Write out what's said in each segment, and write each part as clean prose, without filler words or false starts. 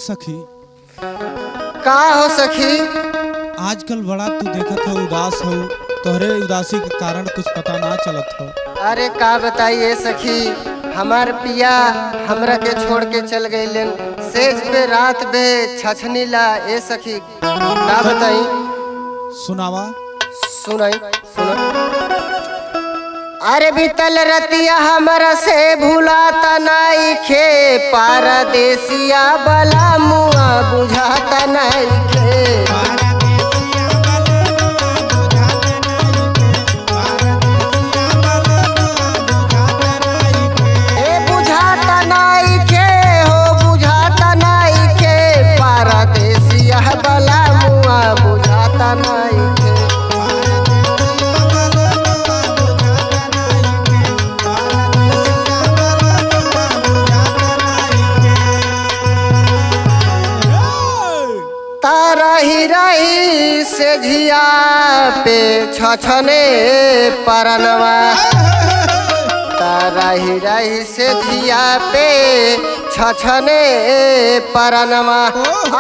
सखी। का हो सखी? आजकल बड़ा तू देखत हो उदास हो, तोहरे उदासी के कारण कुछ पता ना चलत हो। अरे का बताइए सखी, हमार पिया हमरा के छोड़ के चल गईलन। सेज पे रात बे छछनी ला ए सखी, का बताई? सुनावा। सुनाई सुना। अरे बीतल रतिया हमरा से भूलाता नाई खे, पारदेसिया बला मुआ बुझाता नाई खे। बुझाता नाई खे हो, बुझाता नाई खे, पारदेसिया बला मुआ बुझाता नाई खे। रही रही से झिया पे छछने परनवा, रही रही से झिया पे छछने परनवा।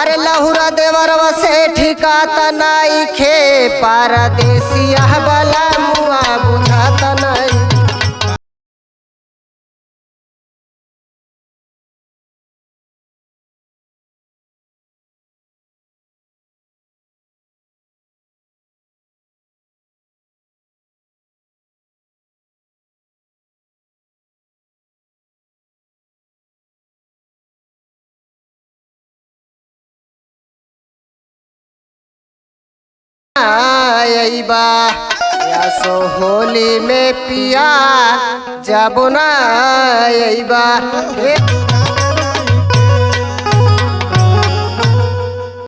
अरे लहुरा देवरवा से ठिकाता नाई खे, पारदेसिया बला मुआ बुझाता नाई। आईबा या सो होली में पिया जब ना आईबा।